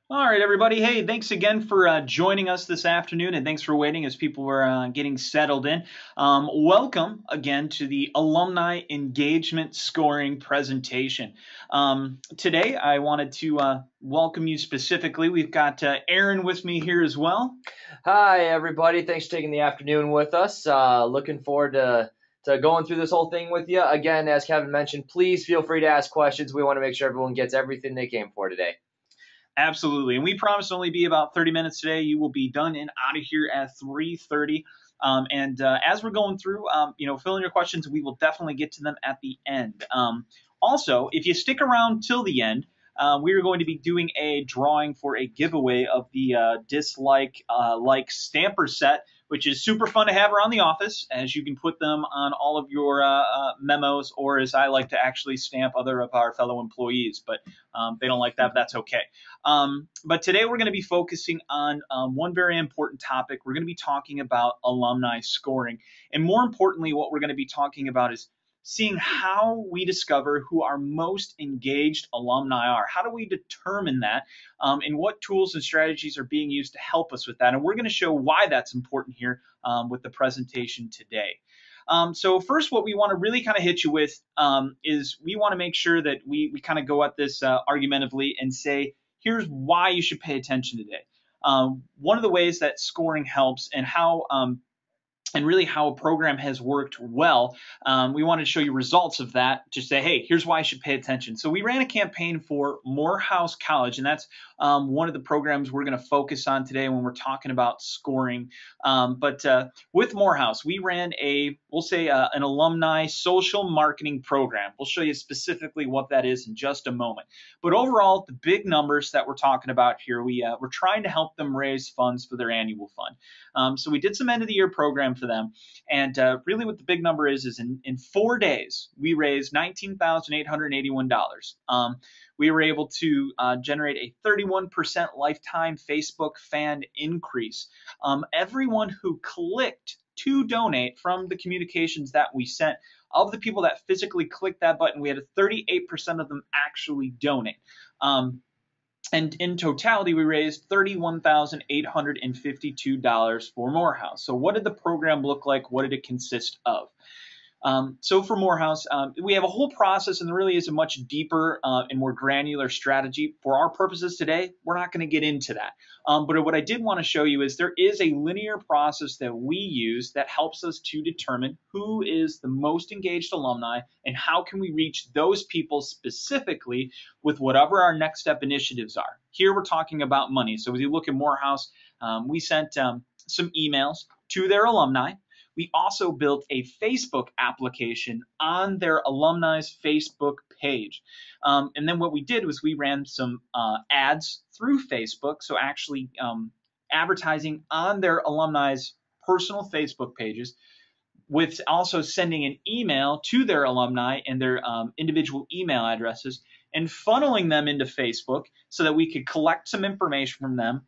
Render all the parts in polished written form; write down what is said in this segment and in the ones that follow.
All right, everybody. Hey, thanks again for joining us this afternoon, and thanks for waiting as people were getting settled in. Welcome again to the Alumni Engagement Scoring presentation. Today, I wanted to welcome you specifically. We've got Aaron with me here as well. Hi, everybody. Thanks for taking the afternoon with us. Looking forward to going through this whole thing with you. Again, as Kevin mentioned, please feel free to ask questions. We want to make sure everyone gets everything they came for today. Absolutely, and we promise to only be about 30 minutes today. You will be done and out of here at 3:30. And as we're going through, fill in your questions. We will definitely get to them at the end. Also, if you stick around till the end, we are going to be doing a drawing for a giveaway of the dislike like stamper set, which is super fun to have around the office, as you can put them on all of your memos, or as I like to actually stamp other of our fellow employees. But they don't like that, but that's okay. But today we're going to be focusing on one very important topic. We're going to be talking about alumni scoring. And more importantly, what we're going to be talking about is seeing how we discover who our most engaged alumni are. How do we determine that? And what tools and strategies are being used to help us with that? And we're going to show why that's important here with the presentation today. So first, what we want to really kind of hit you with is we want to make sure that we kind of go at this argumentatively and say, here's why you should pay attention today. One of the ways that scoring helps and really how a program has worked well. We wanted to show you results of that to say, hey, here's why you should pay attention. So we ran a campaign for Morehouse College, and that's one of the programs we're going to focus on today when we're talking about scoring. But with Morehouse, we ran an alumni social marketing program. We'll show you specifically what that is in just a moment. But overall, the big numbers that we're talking about here, we're trying to help them raise funds for their annual fund. So we did some end of the year program for them. And really what the big number is in 4 days, we raised $19,881. We were able to generate a 31% lifetime Facebook fan increase. Everyone who clicked to donate from the communications that we sent, of the people that physically clicked that button, we had a 38% of them actually donate. And in totality, we raised $31,852 for Morehouse. So what did the program look like? What did it consist of? So for Morehouse, we have a whole process, and there really is a much deeper and more granular strategy. For our purposes today, we're not going to get into that. But what I did want to show you is there is a linear process that we use that helps us to determine who is the most engaged alumni and how can we reach those people specifically with whatever our next step initiatives are. Here we're talking about money. So as you look at Morehouse, we sent some emails to their alumni. We also built a Facebook application on their alumni's Facebook page. And then what we did was we ran some ads through Facebook, so actually advertising on their alumni's personal Facebook pages, with also sending an email to their alumni and their individual email addresses and funneling them into Facebook so that we could collect some information from them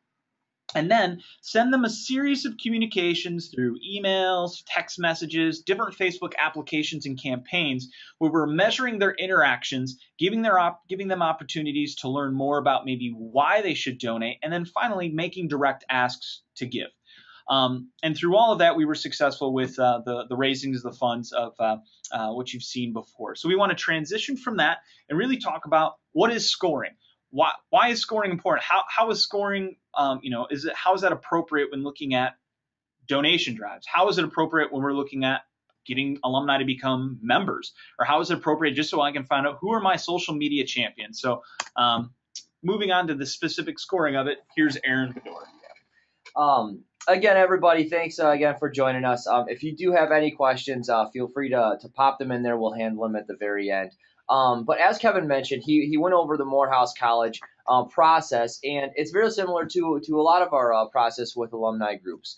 and then send them a series of communications through emails, text messages, different Facebook applications and campaigns where we're measuring their interactions, giving them opportunities to learn more about maybe why they should donate, and then finally making direct asks to give. And through all of that, we were successful with the raisings of the funds of what you've seen before. So we want to transition from that and really talk about what is scoring. Why is scoring important? How is scoring, how is that appropriate when looking at donation drives? How is it appropriate when we're looking at getting alumni to become members? Or how is it appropriate just so I can find out who are my social media champions? So moving on to the specific scoring of it, here's Aaron Bedore. Again, everybody, thanks again for joining us. If you do have any questions, feel free to pop them in there. We'll handle them at the very end. But as Kevin mentioned, he went over the Morehouse College process, and it's very similar to a lot of our process with alumni groups.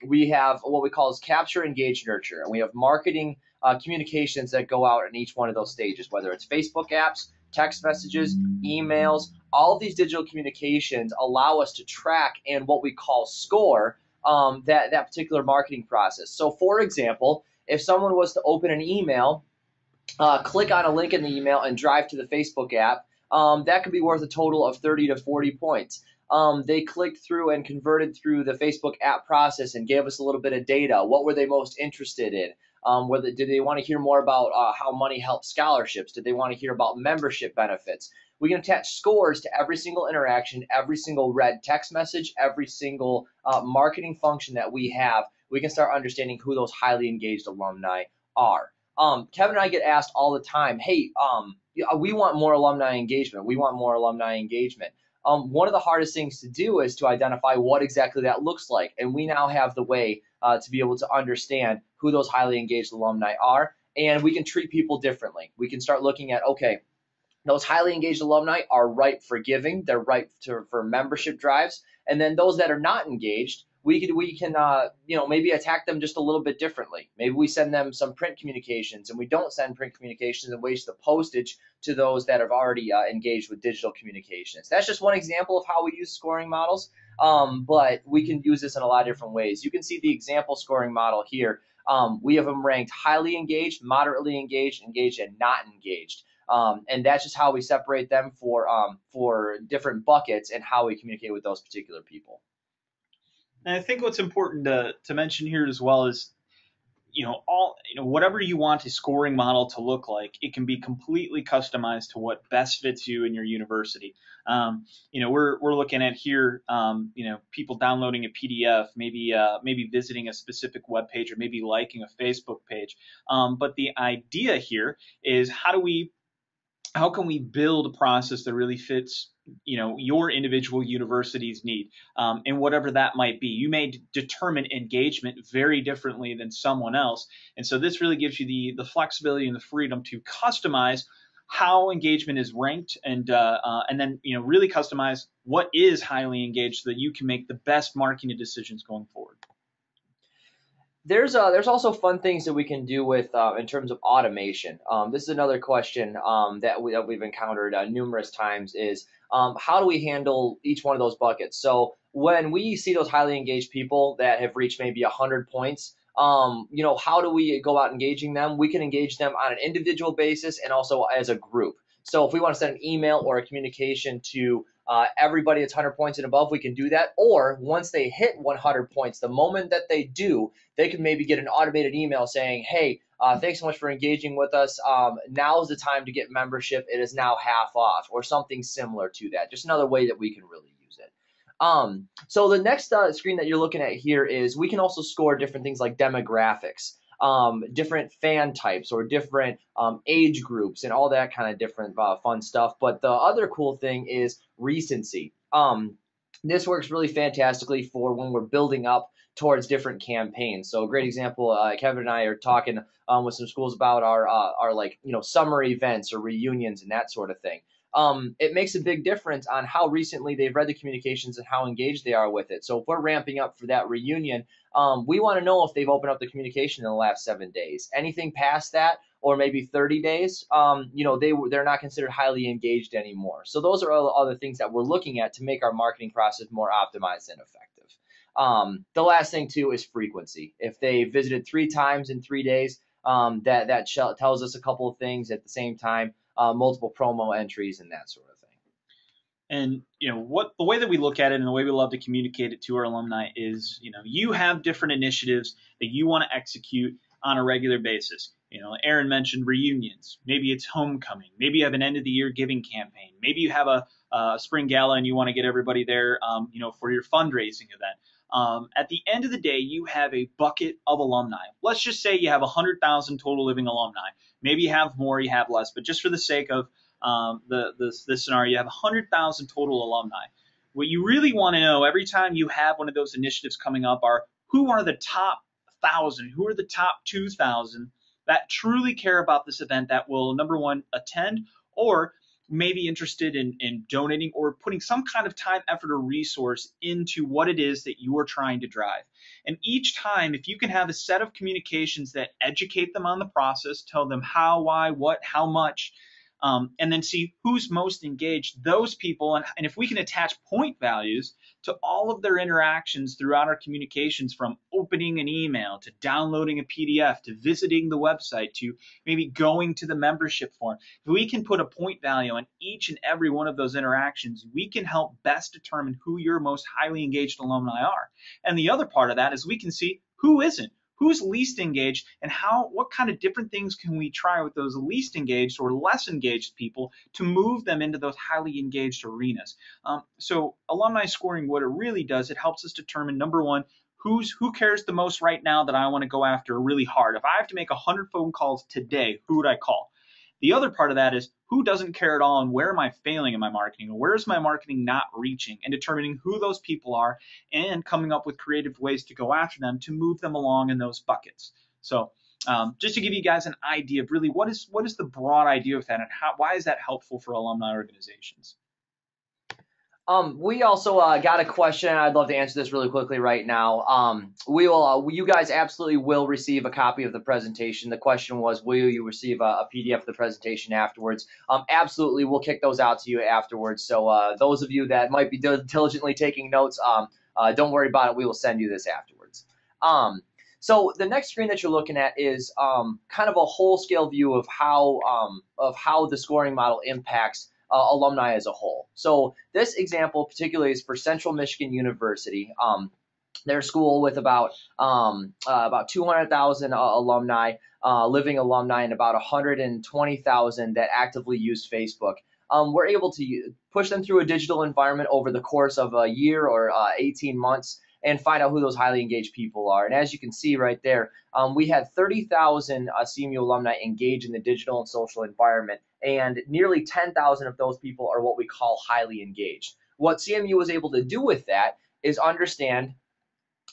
We have what we call is capture, engage, nurture, and we have marketing communications that go out in each one of those stages, whether it's Facebook apps, text messages, emails. All of these digital communications allow us to track and what we call score that particular marketing process. So, for example, if someone was to open an email, click on a link in the email and drive to the Facebook app, that could be worth a total of 30 to 40 points. They clicked through and converted through the Facebook app process and gave us a little bit of data. What were they most interested in? Did they want to hear more about how money helps scholarships? Did they want to hear about membership benefits? We can attach scores to every single interaction, every single read text message, every single marketing function that we have. We can start understanding who those highly engaged alumni are. Kevin and I get asked all the time, hey, we want more alumni engagement. We want more alumni engagement. One of the hardest things to do is to identify what exactly that looks like. And we now have the way to be able to understand who those highly engaged alumni are. And we can treat people differently. We can start looking at, okay, those highly engaged alumni are ripe for giving. They're ripe for membership drives. And then those that are not engaged, we can maybe attack them just a little bit differently. Maybe we send them some print communications, and we don't send print communications and waste the postage to those that have already engaged with digital communications. That's just one example of how we use scoring models, but we can use this in a lot of different ways. You can see the example scoring model here. We have them ranked highly engaged, moderately engaged, engaged, and not engaged. And that's just how we separate them for different buckets and how we communicate with those particular people. And I think what's important to mention here as well is, whatever you want a scoring model to look like, it can be completely customized to what best fits you and your university. We're looking at here, people downloading a PDF, maybe visiting a specific web page, or maybe liking a Facebook page. But the idea here is how can we build a process that really fits your individual university's need, and whatever that might be. You may determine engagement very differently than someone else, and so this really gives you the flexibility and the freedom to customize how engagement is ranked, and then really customize what is highly engaged so that you can make the best marketing decisions going forward. There's also fun things that we can do with in terms of automation. This is another question that we've encountered numerous times is how do we handle each one of those buckets? So when we see those highly engaged people that have reached maybe 100 points, how do we go out engaging them? We can engage them on an individual basis and also as a group. So if we want to send an email or a communication to everybody that's 100 points and above, we can do that. Or once they hit 100 points, the moment that they do, they can maybe get an automated email saying, hey, thanks so much for engaging with us. Now is the time to get membership. It is now half off, or something similar to that. Just another way that we can really use it. So the next screen that you're looking at here is we can also score different things like demographics, different fan types, or different age groups, and all that kind of different fun stuff. But the other cool thing is recency. This works really fantastically for when we're building up towards different campaigns. So a great example, Kevin and I are talking with some schools about our summer events or reunions and that sort of thing. It makes a big difference on how recently they've read the communications and how engaged they are with it. So if we're ramping up for that reunion, we want to know if they've opened up the communication in the last 7 days. Anything past that, or maybe 30 days, they're not considered highly engaged anymore. So those are all the other things that we're looking at to make our marketing process more optimized and effective. The last thing too is frequency. If they visited 3 times in 3 days, that tells us a couple of things at the same time. Multiple promo entries and that sort of thing. And the way that we look at it, and the way we love to communicate it to our alumni is, you have different initiatives that you want to execute on a regular basis. Aaron mentioned reunions. Maybe it's homecoming. Maybe you have an end of the year giving campaign. Maybe you have a spring gala and you want to get everybody there, for your fundraising event. At the end of the day, you have a bucket of alumni. Let's just say you have 100,000 total living alumni. Maybe you have more, you have less, but just for the sake of this scenario, you have 100,000 total alumni. What you really want to know every time you have one of those initiatives coming up are who are the top 1,000, who are the top 2,000 that truly care about this event, that will, number one, attend, or may be interested in donating or putting some kind of time, effort, or resource into what it is that you are trying to drive. And each time, if you can have a set of communications that educate them on the process, tell them how, why, what, how much, and then see who's most engaged, those people, and if we can attach point values to all of their interactions throughout our communications, from opening an email to downloading a PDF to visiting the website to maybe going to the membership form. If we can put a point value on each and every one of those interactions, we can help best determine who your most highly engaged alumni are. And the other part of that is we can see who isn't, who's least engaged, and what kind of different things can we try with those least engaged or less engaged people to move them into those highly engaged arenas. So alumni scoring, what it really does, it helps us determine, number one, who cares the most right now that I want to go after really hard. If I have to make 100 phone calls today, who would I call? The other part of that is who doesn't care at all, and where am I failing in my marketing, or where is my marketing not reaching, and determining who those people are and coming up with creative ways to go after them to move them along in those buckets. So just to give you guys an idea of really what is the broad idea of that, and why is that helpful for alumni organizations? We also got a question. I'd love to answer this really quickly right now. You guys absolutely will receive a copy of the presentation. The question was, will you receive a PDF of the presentation afterwards? Absolutely, we'll kick those out to you afterwards. So those of you that might be diligently taking notes, don't worry about it. We will send you this afterwards. So the next screen that you're looking at is kind of a whole scale view of how the scoring model impacts alumni as a whole. So this example particularly is for Central Michigan University. Their school with about 200,000 alumni, living alumni, and about 120,000 that actively use Facebook. We're able to push them through a digital environment over the course of a year or 18 months and find out who those highly engaged people are. And as you can see right there, we had 30,000 CMU alumni engage in the digital and social environment, and nearly 10,000 of those people are what we call highly engaged. What CMU was able to do with that is understand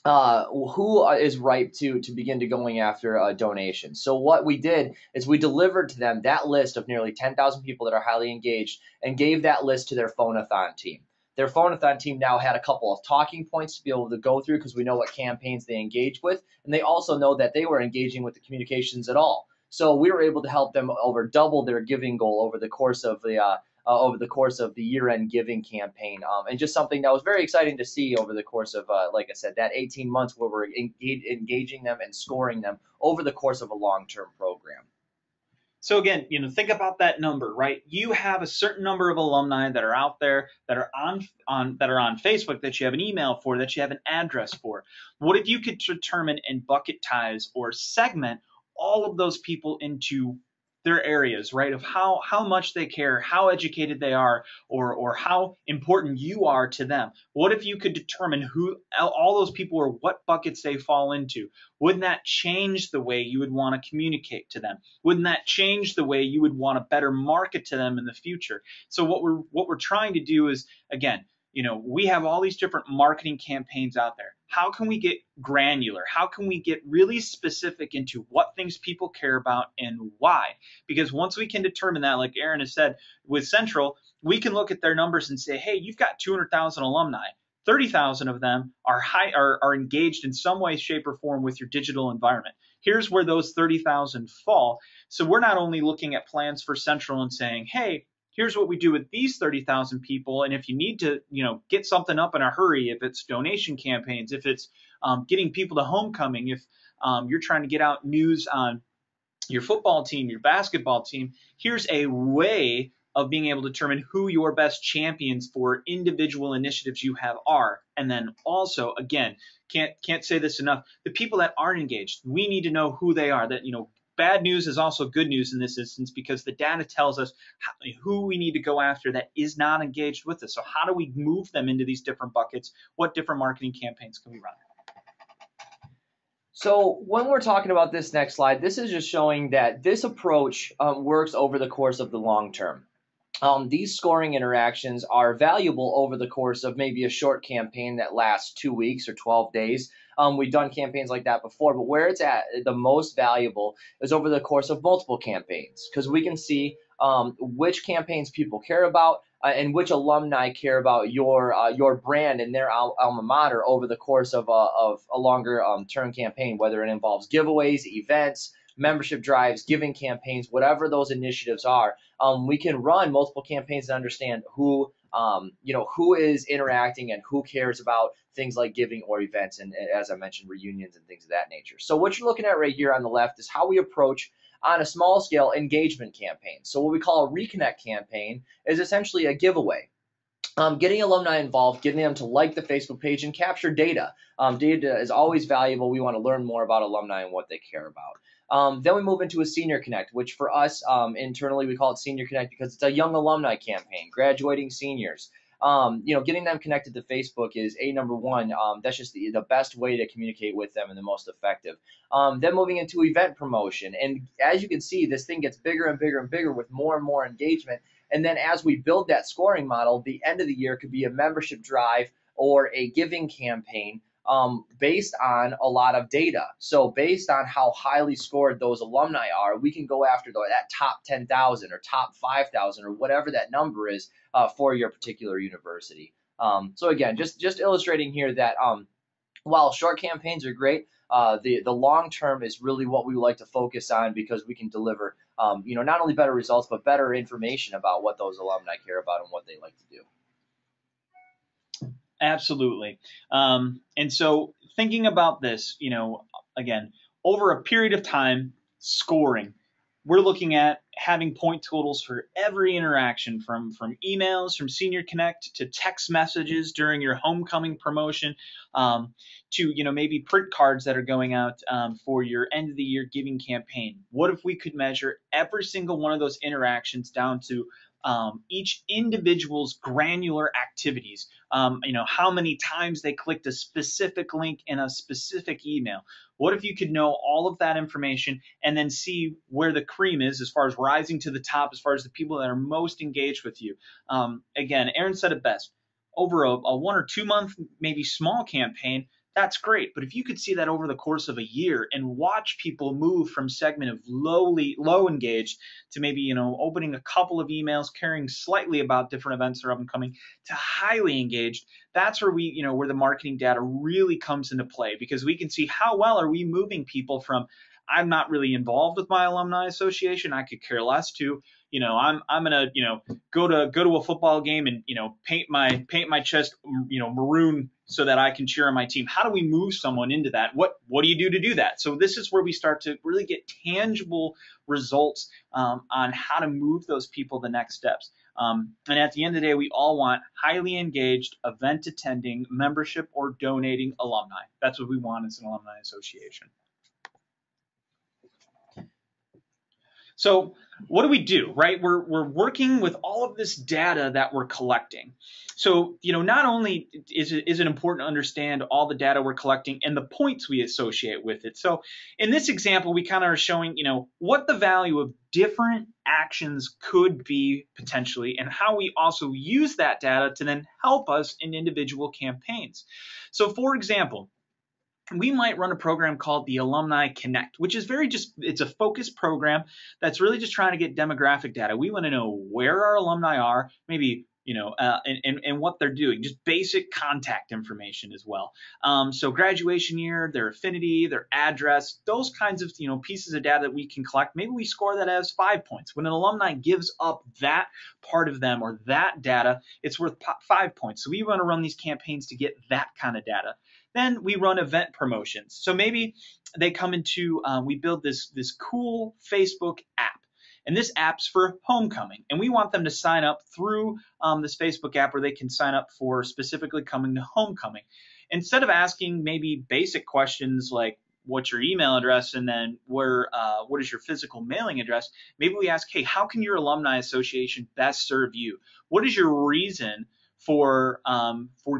who is ripe to begin to going after donations. So what we did is we delivered to them that list of nearly 10,000 people that are highly engaged and gave that list to their phone-a-thon team. Their phone-a-thon team now had a couple of talking points to be able to go through because we know what campaigns they engaged with, and they also know that they were engaging with the communications at all. So we were able to help them over double their giving goal over the course of the year-end giving campaign, and just something that was very exciting to see over the course of, like I said, that 18 months where we're engaging them and scoring them over the course of a long-term program. So again, think about that number, right? You have a certain number of alumni that are out there that are on Facebook, that you have an email for, that you have an address for. What if you could determine and bucketize or segment all of those people into their areas, right? Of how much they care, how educated they are, or how important you are to them. What if you could determine who all those people are, what buckets they fall into? Wouldn't that change the way you would want to communicate to them? Wouldn't that change the way you would want to better market to them in the future? So what we're trying to do is, again, we have all these different marketing campaigns out there. How can we get granular? How can we get really specific into what things people care about and why? Because once we can determine that, like Aaron has said, with Central, we can look at their numbers and say, hey, you've got 200,000 alumni. 30,000 of them are engaged in some way, shape, or form with your digital environment. Here's where those 30,000 fall. So we're not only looking at plans for Central and saying, hey, here's what we do with these 30,000 people, and if you need to, get something up in a hurry, if it's donation campaigns, if it's getting people to homecoming, if you're trying to get out news on your football team, your basketball team, here's a way of being able to determine who your best champions for individual initiatives you have are. And then also, again, can't say this enough, the people that aren't engaged, we need to know who they are. That, bad news is also good news in this instance, because the data tells us who we need to go after that is not engaged with us. So how do we move them into these different buckets? What different marketing campaigns can we run? So when we're talking about this next slide, this is just showing that this approach works over the course of the long term. These scoring interactions are valuable over the course of maybe a short campaign that lasts 2 weeks or 12 days. We've done campaigns like that before, but where it's at the most valuable is over the course of multiple campaigns, because we can see which campaigns people care about and which alumni care about your brand and their alma mater over the course of a longer term campaign, whether it involves giveaways, events, membership drives, giving campaigns, whatever those initiatives are. We can run multiple campaigns to understand who who is interacting and who cares about things like giving or events, and as I mentioned, reunions and things of that nature. So what you're looking at right here on the left is how we approach on a small scale engagement campaign. So what we call a reconnect campaign is essentially a giveaway. Getting alumni involved, getting them to like the Facebook page and capture data. Data is always valuable. We want to learn more about alumni and what they care about. Then we move into a Senior Connect, which for us internally we call it Senior Connect because it's a young alumni campaign, graduating seniors. Getting them connected to Facebook is number one. That's just the best way to communicate with them and the most effective. Then moving into event promotion, and as you can see, this thing gets bigger and bigger and bigger with more and more engagement. And then as we build that scoring model, the end of the year could be a membership drive or a giving campaign based on a lot of data. So based on how highly scored those alumni are, we can go after that top 10,000 or top 5,000 or whatever that number is for your particular university. So again, just illustrating here that while short campaigns are great, the long term is really what we like to focus on because we can deliver not only better results but better information about what those alumni care about and what they like to do. Absolutely. And so thinking about this, again, over a period of time, scoring, we're looking at having point totals for every interaction from emails, from Senior Connect to text messages during your homecoming promotion, to maybe print cards that are going out for your end of the year giving campaign. What if we could measure every single one of those interactions down to each individual's granular activities, how many times they clicked a specific link in a specific email. What if you could know all of that information and then see where the cream is as far as rising to the top, as far as the people that are most engaged with you? Again, Aaron said it best. Over a 1 or 2 month, maybe small campaign, that's great. But if you could see that over the course of a year and watch people move from segment of low engaged to maybe, opening a couple of emails, caring slightly about different events that are up and coming, to highly engaged, that's where where the marketing data really comes into play, because we can see how well are we moving people from I'm not really involved with my alumni association, I could care less, to I'm gonna go to a football game and paint my chest maroon so that I can cheer on my team. How do we move someone into that? What do you do to do that? So this is where we start to really get tangible results on how to move those people the next steps. And at the end of the day, we all want highly engaged, event attending, membership or donating alumni. That's what we want as an alumni association. So what do we do, right? We're working with all of this data that we're collecting. So, not only is it important to understand all the data we're collecting and the points we associate with it. So in this example, we kind of are showing, what the value of different actions could be potentially, and how we also use that data to then help us in individual campaigns. So for example, we might run a program called the Alumni Connect, which is it's a focused program that's really just trying to get demographic data. We want to know where our alumni are, maybe, and what they're doing, just basic contact information as well. So graduation year, their affinity, their address, those kinds of, pieces of data that we can collect. Maybe we score that as 5 points. When an alumni gives up that part of them or that data, it's worth 5 points. So we want to run these campaigns to get that kind of data. Then we run event promotions. So maybe they come into, we build this cool Facebook app. And this app's for homecoming. And we want them to sign up through this Facebook app where they can sign up for specifically coming to homecoming. Instead of asking maybe basic questions like, what's your email address, and then what is your physical mailing address, maybe we ask, hey, how can your alumni association best serve you? What is your reason for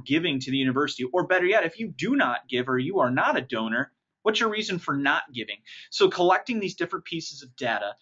giving to the university? Or better yet, if you do not give or you are not a donor, what's your reason for not giving? So collecting these different pieces of data,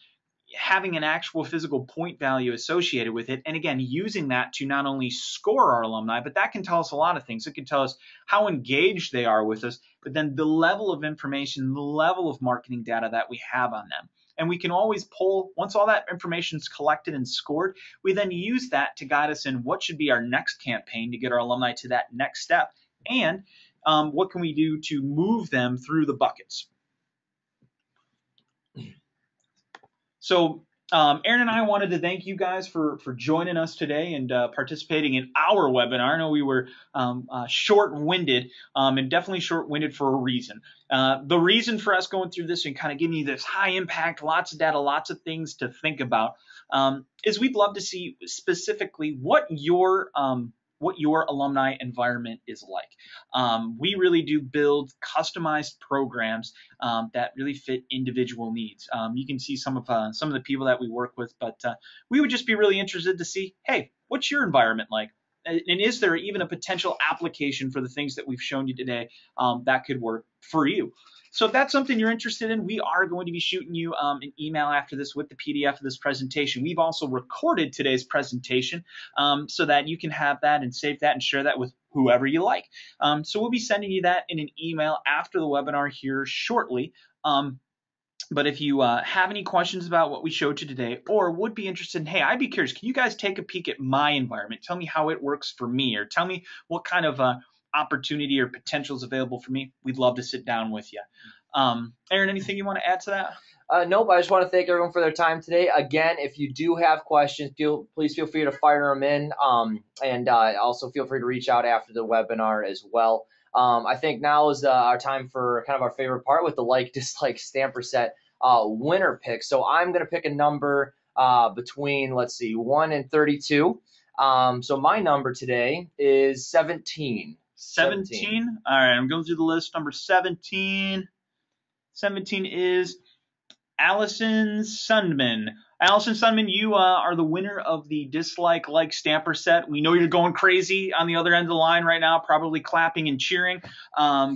having an actual physical point value associated with it, and again, using that to not only score our alumni, but that can tell us a lot of things. It can tell us how engaged they are with us, but then the level of information, the level of marketing data that we have on them. And we can always pull, once all that information is collected and scored, we then use that to guide us in what should be our next campaign to get our alumni to that next step, and what can we do to move them through the buckets. So Aaron and I wanted to thank you guys for joining us today and participating in our webinar. I know we were short-winded and definitely short-winded for a reason. The reason for us going through this and kind of giving you this high impact, lots of data, lots of things to think about is we'd love to see specifically what your alumni environment is like. We really do build customized programs that really fit individual needs. You can see some of the people that we work with, but we would just be really interested to see, hey, what's your environment like? And is there even a potential application for the things that we've shown you today that could work for you? So if that's something you're interested in, we are going to be shooting you an email after this with the PDF of this presentation. We've also recorded today's presentation so that you can have that and save that and share that with whoever you like. So we'll be sending you that in an email after the webinar here shortly. But if you have any questions about what we showed you today or would be interested in, hey, I'd be curious, can you guys take a peek at my environment? Tell me how it works for me, or tell me what kind of opportunity or potential is available for me. We'd love to sit down with you. Aaron, anything you want to add to that? Nope. I just want to thank everyone for their time today. Again, if you do have questions, please feel free to fire them in, and also feel free to reach out after the webinar as well. I think now is our time for kind of our favorite part with the like-dislike stamper set winner pick. So I'm going to pick a number between, let's see, 1 and 32. So my number today is 17. 17? All right, I'm going through the list. Number 17. 17 is Allison Sundman. Allison Sundman, you are the winner of the dislike stamper set. We know you're going crazy on the other end of the line right now, probably clapping and cheering.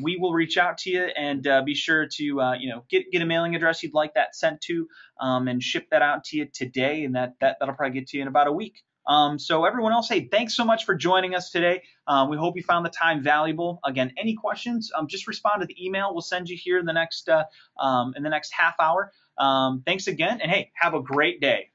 We will reach out to you and be sure to get a mailing address you'd like that sent to and ship that out to you today, and that'll probably get to you in about a week. So everyone else, hey, thanks so much for joining us today. We hope you found the time valuable. Again, any questions, just respond to the email we'll send you here in the next half hour. Thanks again, and hey, have a great day.